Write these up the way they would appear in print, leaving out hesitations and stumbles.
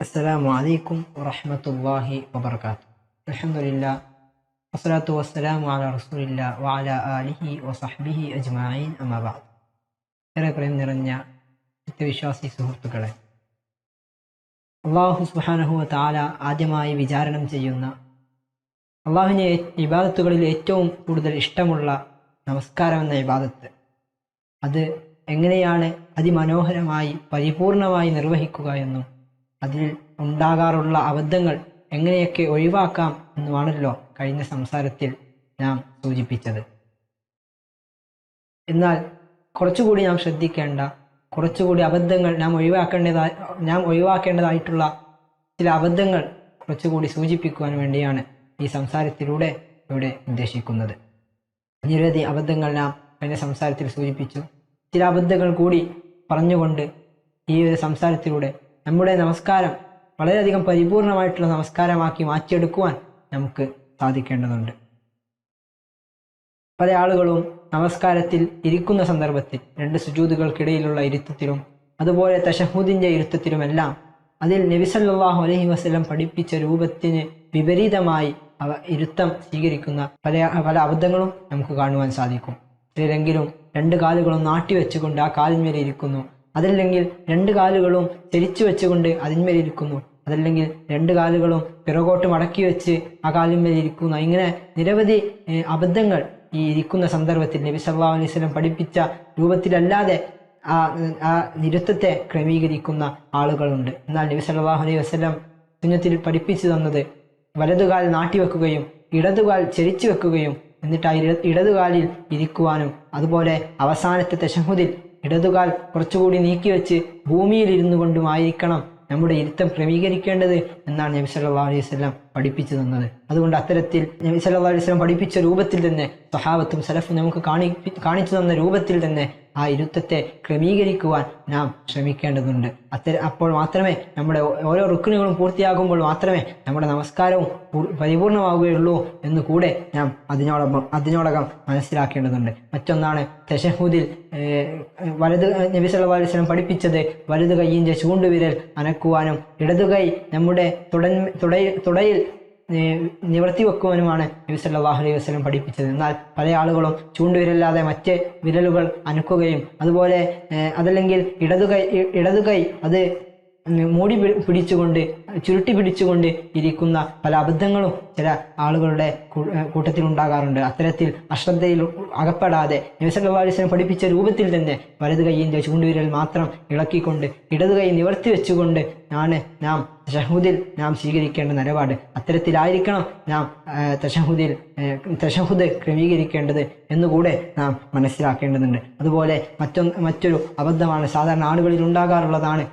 അസ്സലാമു അലൈക്കും വറഹ്മത്തുള്ളാഹി വബറകാതുഹു. അൽഹംദുലില്ലാഹ് വസ്സലാത്തു വസ്സലാമു അലാ റസൂലില്ലാഹ് വഅലാ ആലിഹി വസഹ്ബിഹി അജ്മഈൻ അമ്മാ ബഅദ്. ഏറെ പ്രേം നിറഞ്ഞ സത്യവിശ്വാസി സുഹൃത്തുക്കളെ, അല്ലാഹു സുബ്ഹാനഹു വ തആല ആദ്യമായി വിചാരണം ചെയ്യുന്ന, അള്ളാഹുവിനെ ഇബാദത്തുകളിൽ ഏറ്റവും കൂടുതൽ ഇഷ്ടമുള്ള നമസ്കാരം എന്ന ഇബാദത്ത്, അത് എങ്ങനെയാണ് അതിമനോഹരമായി പരിപൂർണമായി നിർവഹിക്കുക എന്നും അതിൽ ഉണ്ടാകാറുള്ള അബദ്ധങ്ങൾ എങ്ങനെയൊക്കെ ഒഴിവാക്കാം എന്നുമാണല്ലോ കഴിഞ്ഞ സംസാരത്തിൽ നാം സൂചിപ്പിച്ചത്. എന്നാൽ കുറച്ചുകൂടി നാം ശ്രദ്ധിക്കേണ്ട, കുറച്ചുകൂടി അബദ്ധങ്ങൾ നാം ഒഴിവാക്കേണ്ടതായിട്ടുള്ള ചില അബദ്ധങ്ങൾ കുറച്ചുകൂടി സൂചിപ്പിക്കുവാൻ വേണ്ടിയാണ് ഈ സംസാരത്തിലൂടെ ഇവിടെ ഉദ്ദേശിക്കുന്നത്. നിരവധി അബദ്ധങ്ങൾ നാം കഴിഞ്ഞ സംസാരത്തിൽ സൂചിപ്പിച്ചു. ചില അബദ്ധങ്ങൾ കൂടി പറഞ്ഞുകൊണ്ട് ഈ ഒരു സംസാരത്തിലൂടെ നമ്മുടെ നമസ്കാരം വളരെയധികം പരിപൂർണമായിട്ടുള്ള നമസ്കാരമാക്കി മാറ്റിയെടുക്കുവാൻ നമുക്ക് സാധിക്കേണ്ടതുണ്ട്. പല ആളുകളും നമസ്കാരത്തിൽ ഇരിക്കുന്ന സന്ദർഭത്തിൽ രണ്ട് സുജൂദുകൾക്കിടയിലുള്ള ഇരുത്തത്തിലും അതുപോലെ തശഹുദിന്റെ ഇരുത്തത്തിലുമെല്ലാം അതിൽ നബി സല്ലല്ലാഹു അലൈഹി വസല്ലം പഠിപ്പിച്ച രൂപത്തിന് വിപരീതമായി ഇരുത്തം സ്വീകരിക്കുന്ന പല അബദ്ധങ്ങളും നമുക്ക് കാണുവാൻ സാധിക്കും. ചിലരെങ്കിലും രണ്ട് കാലുകളും നാട്ടിവെച്ചുകൊണ്ട് ആ കാലിന്മേൽ ഇരിക്കുന്നു, അതല്ലെങ്കിൽ രണ്ട് കാലുകളും ചരിച്ചു വെച്ചുകൊണ്ട് അതിന്മേലിരിക്കുന്നു, അതല്ലെങ്കിൽ രണ്ട് കാലുകളും പിറകോട്ട് മടക്കി വെച്ച് ആ കാലിന്മേലിരിക്കുന്നു. ഇങ്ങനെ നിരവധി അബദ്ധങ്ങൾ ഈ ഇരിക്കുന്ന സന്ദർഭത്തിൽ നബി സല്ലല്ലാഹു അലൈഹി വസല്ലം പഠിപ്പിച്ച രൂപത്തിലല്ലാതെ ആ നിരുത്തത്തെ ക്രമീകരിക്കുന്ന ആളുകളുണ്ട്. എന്നാൽ നബി സല്ലല്ലാഹു അലൈഹി വസല്ലം സുന്നത്തിൽ പഠിപ്പിച്ചു തന്നത് വലതുകാൽ നാട്ടിവെക്കുകയും ഇടതുകാൽ ചരിച്ചു വെക്കുകയും എന്നിട്ട് ആ ഇടതുകാലിൽ ഇരിക്കുവാനും, അതുപോലെ അവസാനത്തെ തശഹുദിൽ ഇടതുകാൽ കുറച്ചുകൂടി നീക്കിവെച്ച് ഭൂമിയിൽ ഇരുന്നു കൊണ്ടുമായിരിക്കണം നമ്മുടെ ഇരുത്തം ക്രമീകരിക്കേണ്ടത് എന്നാണ് നബി സല്ലല്ലാഹു അലൈഹി വസല്ലം പഠിപ്പിച്ചു തന്നത്. അതുകൊണ്ട് അത്തരത്തിൽ നബി സല്ലല്ലാഹു അലൈഹി വസല്ലം പഠിപ്പിച്ച രൂപത്തിൽ തന്നെ സ്വഹാബത്തും സലഫും നമുക്ക് കാണിച്ചു തന്ന രൂപത്തിൽ തന്നെ ആ ഇരുത്തത്തെ ക്രമീകരിക്കുവാൻ നാം ശ്രമിക്കേണ്ടതുണ്ട്. അപ്പോൾ മാത്രമേ നമ്മുടെ ഓരോ റുക്നുകളും പൂർത്തിയാകുമ്പോൾ മാത്രമേ നമ്മുടെ നമസ്കാരവും പരിപൂർണമാവുകയുള്ളൂ എന്ന് കൂടെ നാം അതിനോടകം മനസ്സിലാക്കേണ്ടതുണ്ട്. മറ്റൊന്നാണ് തശഹുദിൽ നബി സല്ലല്ലാഹു അലൈഹി വസല്ലം പഠിപ്പിച്ചത് വലതു കൈയിൻ്റെ ചൂണ്ടുവിരൽ അനക്കുവാനും ഇടതു കൈ നമ്മുടെ തുടയിൽ നിവർത്തി വെക്കുവാനുമാണ് നബി സല്ലല്ലാഹു അലൈഹി വസല്ലം പഠിപ്പിച്ചത്. എന്നാൽ പല ആളുകളും ചൂണ്ടുവിരല്ലാതെ മറ്റ് വിരലുകൾ അനക്കുകയും അതുപോലെ അതല്ലെങ്കിൽ ഇടതുകൈ അത് മൂടി പിടിച്ചുകൊണ്ട് ചുരുട്ടി പിടിച്ചുകൊണ്ട് ഇരിക്കുന്ന പല അബദ്ധങ്ങളും ചില ആളുകളുടെ കൂട്ടത്തിൽ ഉണ്ടാകാറുണ്ട്. അത്തരത്തിൽ അശ്രദ്ധയിൽ അകപ്പെടാതെ നബി സല്ലല്ലാഹു അലൈഹി വസല്ലം പഠിപ്പിച്ച രൂപത്തിൽ തന്നെ വലതു കൈയിൻ്റെ ചൂണ്ടുവിരൽ മാത്രം ഇളക്കിക്കൊണ്ട് ഇടതു കൈ നിവർത്തി വെച്ചുകൊണ്ട് നാം തശഹുദിൽ നാം സ്വീകരിക്കേണ്ട നിലപാട്. അത്തരത്തിലായിരിക്കണം നാം തശഹുദ് ക്രമീകരിക്കേണ്ടത് എന്നുകൂടെ നാം മനസ്സിലാക്കേണ്ടതുണ്ട്. അതുപോലെ മറ്റൊരു അബദ്ധമാണ് സാധാരണ ആളുകളിൽ ഉണ്ടാകാറുള്ളതാണ്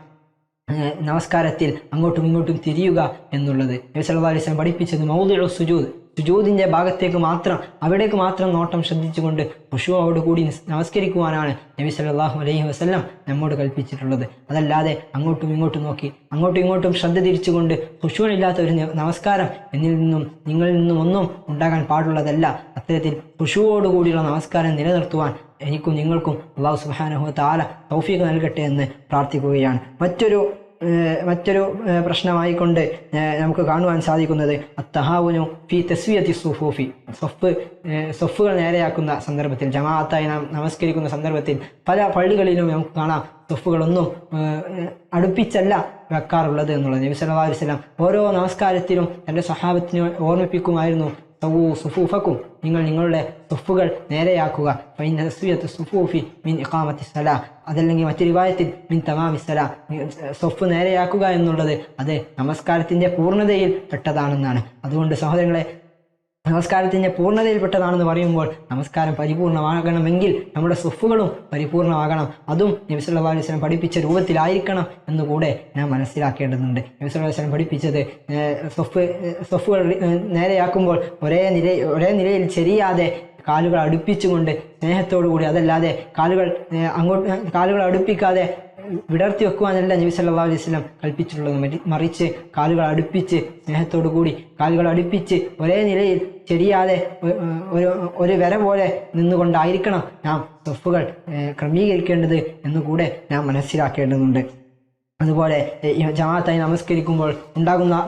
നമസ്കാരത്തിൽ അങ്ങോട്ടും ഇങ്ങോട്ടും തിരിയുക എന്നുള്ളത്. നബി സല്ലല്ലാഹു അലൈഹി വസല്ലം പഠിപ്പിച്ചത് മൗദിഉ സുജൂദ്, സുജൂദിന്റെ ഭാഗത്തേക്ക് മാത്രം, അവിടേക്ക് മാത്രം നോട്ടം ശ്രദ്ധിച്ചുകൊണ്ട് ഖുശൂഅോടുകൂടി നമസ്കരിക്കുവാനാണ് നബി സല്ലല്ലാഹു അലൈഹി വസല്ലം നമ്മോട് കൽപ്പിച്ചിട്ടുള്ളത്. അതല്ലാതെ അങ്ങോട്ടും ഇങ്ങോട്ടും നോക്കി അങ്ങോട്ടും ഇങ്ങോട്ടും ശ്രദ്ധ തിരിച്ചുകൊണ്ട് ഖുശൂഇല്ലാത്ത ഒരു നമസ്കാരം നിങ്ങളിൽ നിന്നും ഒന്നും ഉണ്ടാകാൻ പാടുള്ളതല്ല. അത്തരത്തിൽ ഖുശൂഅോടുകൂടിയുള്ള നമസ്കാരം നിലനിർത്തുവാൻ എനിക്കും നിങ്ങൾക്കും അല്ലാഹു സുബ്ഹാനഹു വ തആല തൗഫീഖ് നൽകട്ടെ എന്ന് പ്രാർത്ഥിക്കുകയാണ്. മറ്റൊരു പ്രശ്നമായിക്കൊണ്ട് നമുക്ക് കാണുവാൻ സാധിക്കുന്നത് അത്തഹാവുനു ഫി തസ്വിയത്തി സുഫൂഫി, സൊഫുകൾ നേരെയാക്കുന്ന സന്ദർഭത്തിൽ, ജമാഅത്തായി നാം നമസ്കരിക്കുന്ന സന്ദർഭത്തിൽ പല പള്ളികളിലും നമുക്ക് കാണാം സൊഫുകളൊന്നും അടുപ്പിച്ചല്ല വെക്കാറുള്ളത് എന്നുള്ളത്. നബി സല്ലല്ലാഹു അലൈഹി വസല്ലം ഓരോ നമസ്കാരത്തിലും തൻ്റെ സ്വഹാബത്തിനെ ഓർമ്മിപ്പിക്കുമായിരുന്നു, സുഫൂഫക്കും, നിങ്ങൾ നിങ്ങളുടെ സുഫുകൾ നേരെയാക്കുക. സുഫൂഫി മിൻ ഇഖാമത്തി സലാ, അതല്ലെങ്കിൽ മറ്റു റിവായത്തിൽ മിൻ തമാമി സലാ, സുഫ് നേരെയാക്കുക എന്നുള്ളത് അത് നമസ്കാരത്തിന്റെ പൂർണ്ണതയിൽ പെട്ടതാണെന്നാണ്. അതുകൊണ്ട് സഹോദരങ്ങളെ, നമസ്കാരത്തിന്റെ പൂർണ്ണതയിൽപ്പെട്ടതാണെന്ന് പറയുമ്പോൾ നമസ്കാരം പരിപൂർണമാകണമെങ്കിൽ നമ്മുടെ സുഫുകളും പരിപൂർണമാകണം. അതും നബി സല്ലല്ലാഹു അലൈഹി വസല്ലം പഠിപ്പിച്ച രൂപത്തിലായിരിക്കണം എന്നുകൂടെ നാം മനസ്സിലാക്കേണ്ടതുണ്ട്. നബി സല്ലല്ലാഹു അലൈഹി വസല്ലം പഠിപ്പിച്ചത് സുഫുകൾ നേരെയാക്കുമ്പോൾ ഒരേ നിലയിൽ ചെരിയാതെ കാലുകൾ അടുപ്പിച്ചുകൊണ്ട് സ്നേഹത്തോടുകൂടി, അതല്ലാതെ കാലുകൾ അടുപ്പിക്കാതെ വിടർത്തി വെക്കുവാനല്ല നബി സല്ലല്ലാഹു അലൈഹി വസല്ലം കൽപ്പിച്ചിട്ടുള്ളത്. മറിച്ച് കാലുകൾ അടുപ്പിച്ച് സ്നേഹത്തോടു കൂടി കാലുകൾ അടുപ്പിച്ച് ഒരേ നിലയിൽ ചെരിയാതെ ഒരു വര പോലെ നിന്നുകൊണ്ടായിരിക്കണം നാം സഫുകൾ ക്രമീകരിക്കേണ്ടത് എന്നുകൂടെ നാം മനസ്സിലാക്കേണ്ടതുണ്ട്. അതുപോലെ ജമാഅത്തായി നമസ്കരിക്കുമ്പോൾ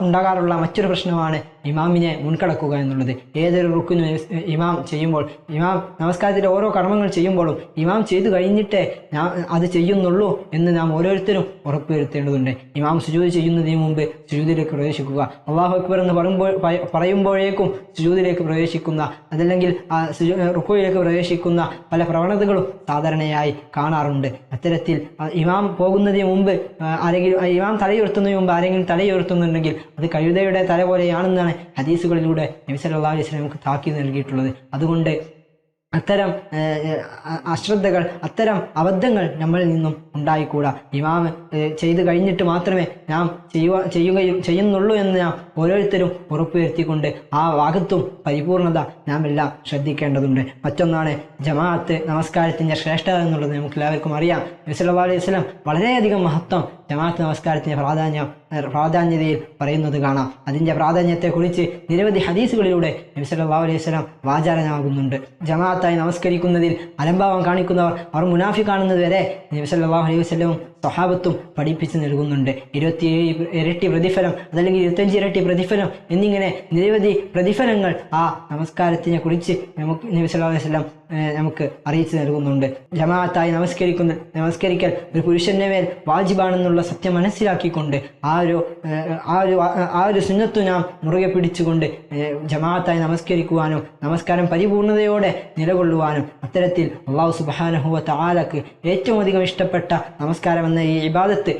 ഉണ്ടാകാറുള്ള മറ്റൊരു പ്രശ്നമാണ് ഇമാമിനെ മുൻകടക്കുക എന്നുള്ളത്. ഏതൊരു റുക്കിനും ഇമാം ചെയ്യുമ്പോൾ, ഇമാം നമസ്കാരത്തിലെ ഓരോ കർമ്മങ്ങൾ ചെയ്യുമ്പോഴും ഇമാം ചെയ്തു കഴിഞ്ഞിട്ടേ അത് ചെയ്യുന്നുള്ളൂ എന്ന് നാം ഓരോരുത്തരും ഉറപ്പുവരുത്തേണ്ടതുണ്ട്. ഇമാം സുജൂദ് ചെയ്യുന്നതിന് മുമ്പ് സുജൂദിലേക്ക് പ്രവേശിക്കുക. അല്ലാഹു അക്ബർ എന്ന് പറയുമ്പോഴേക്കും സുജൂദിലേക്ക് പ്രവേശിക്കുന്ന, അതല്ലെങ്കിൽ റുക്കുയിലേക്ക് പ്രവേശിക്കുന്ന പല പ്രവണതകളും സാധാരണയായി കാണാറുണ്ട്. അത്തരത്തിൽ ഇമാം പോകുന്നതിന് മുമ്പ് ഇമാം തലയുയർത്തുന്നതിന് മുമ്പ് ആരെങ്കിലും തലയുയർത്തുന്നുണ്ടെങ്കിൽ അത് കഴുതയുടെ തല പോലെയാണെന്നാണ് ഹദീസുകളിലൂടെ നബി സല്ലല്ലാഹു അലൈഹി വസല്ലം നമുക്ക് താക്കീത് നൽകിയിട്ടുള്ളത്. അതുകൊണ്ട് അത്തരം അശ്രദ്ധകൾ, അത്തരം അബദ്ധങ്ങൾ നമ്മളിൽ നിന്നും ഉണ്ടായിക്കൂടാ. ഇമാം ചെയ്തു കഴിഞ്ഞിട്ട് മാത്രമേ നാം ചെയ്യുന്നുള്ളൂ എന്ന് നാം ഓരോരുത്തരും ഉറപ്പുവരുത്തിക്കൊണ്ട് ആ ഭാഗത്തും പരിപൂർണത നാം എല്ലാം ശ്രദ്ധിക്കേണ്ടതുണ്ട്. മറ്റൊന്നാണ് ജമാഅത്ത് നമസ്കാരത്തിൻ്റെ ശ്രേഷ്ഠത എന്നുള്ളത് നമുക്ക് എല്ലാവർക്കും അറിയാം. നബി സല്ലല്ലാഹു അലൈഹി വസല്ലം വളരെയധികം മഹത്വം ജമാഅത്ത് നമസ്കാരത്തിൻ്റെ പ്രാധാന്യതയിൽ പറയുന്നത് കാണാം. അതിൻ്റെ പ്രാധാന്യത്തെക്കുറിച്ച് നിരവധി ഹദീസുകളിലൂടെ നബി സല്ലല്ലാഹു അലൈഹി വസല്ലം വാചാലനാകുന്നുണ്ട്. ജമാഅത്തായി നമസ്കരിക്കുന്നതിൽ അലംഭാവം കാണിക്കുന്നവർ, അവർ മുനാഫിഖാണെന്നത് വരെ നബി സല്ലല്ലാഹു അലൈഹി വസല്ലം സ്വഹാബത്തും പഠിപ്പിച്ച് നൽകുന്നുണ്ട്. 27 ഇരട്ടി പ്രതിഫലം, അതല്ലെങ്കിൽ 25 ഇരട്ടി പ്രതിഫലം എന്നിങ്ങനെ നിരവധി പ്രതിഫലങ്ങൾ ആ നമസ്കാരത്തിനെ കുറിച്ച് നബി സല്ലല്ലാഹു അലൈഹി വസല്ലം നമുക്ക് അറിയിച്ചു നൽകുന്നുണ്ട്. ജമാഅത്തായി നമസ്കരിക്കൽ ഒരു പുരുഷന്റെ മേൽ വാജിബാണെന്നുള്ള സത്യം മനസ്സിലാക്കിക്കൊണ്ട് ആ ഒരു സുന്നത്തു നാം മുറുകെ പിടിച്ചുകൊണ്ട് ജമാഅത്തായി നമസ്കരിക്കുവാനും നമസ്കാരം പരിപൂർണതയോടെ നിലകൊള്ളുവാനും, അത്തരത്തിൽ അല്ലാഹു സുബ്ഹാനഹു വ തആലക്ക് ഏറ്റവും അധികം ഇഷ്ടപ്പെട്ട നമസ്കാരം എന്ന ഈ ഇബാദത്ത്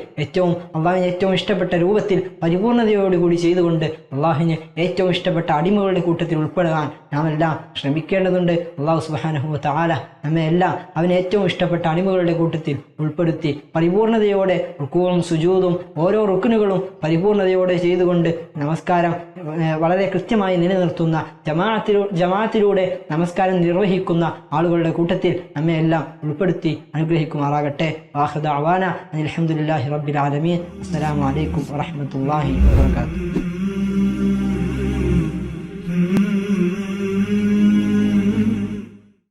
അള്ളാഹുവിന് ഏറ്റവും ഇഷ്ടപ്പെട്ട രൂപത്തിൽ പരിപൂർണതയോടുകൂടി ചെയ്തുകൊണ്ട് അള്ളാഹുവിന് ഏറ്റവും ഇഷ്ടപ്പെട്ട അടിമകളുടെ കൂട്ടത്തിൽ ഉൾപ്പെടുവാൻ നാം എല്ലാം ശ്രമിക്കേണ്ടതുണ്ട്. അല്ലാഹു സുബ്ഹാനഹു വ തആല നമ്മെ എല്ലാം അവന് ഏറ്റവും ഇഷ്ടപ്പെട്ട അടിമകളുടെ കൂട്ടത്തിൽ ഉൾപ്പെടുത്തി പരിപൂർണതയോടെ റുക്കൂവും സുജൂദും ഓരോ റുക്നുകളും പരിപൂർണതയോടെ ചെയ്തുകൊണ്ട് നമസ്കാരം വളരെ കൃത്യമായി നിലനിർത്തുന്ന ജമാഅത്തിലൂടെ നമസ്കാരം നിർവഹിക്കുന്ന ആളുകളുടെ കൂട്ടത്തിൽ നമ്മെ എല്ലാം ഉൾപ്പെടുത്തി അനുഗ്രഹിക്കുമാറാകട്ടെ. വാഖിറു ദഅവാന അൽഹംദുലില്ലാഹി റബ്ബിൽ ആലമീൻ. അസ്സലാമു അലൈക്കും വറഹ്മത്തുള്ളാഹി വബറകാതുഹു.